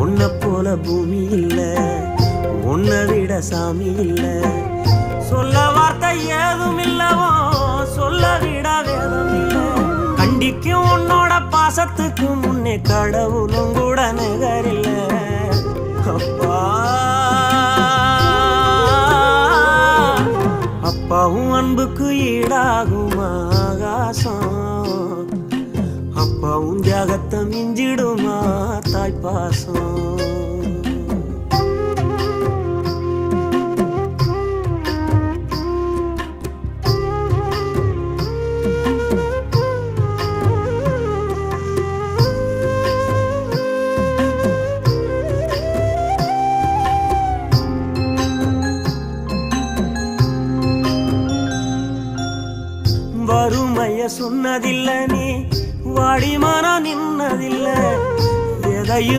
உன்னை போல பூமி இல்ல, உன்னை விட சாமி இல்ல. சொல்ல வார்த்தை ஏதும் இல்லவோ, சொல்ல விட வேதம் இல்ல. கண்டிக்கும் உன்னோட பாசத்துக்கு முன்னே கடவுளும் கூட நிகரில்ல. அப்பா அப்பாவும் அன்புக்கு ஈடாகுமா ஆகாசம், அப்பாவும் தியாகத்தை மிஞ்சிடுமா தாய்ப்பாசம். வறுமைய சொன்னதில்லை நீ, வாடி மனம் நின்னதில்லை. எதையும்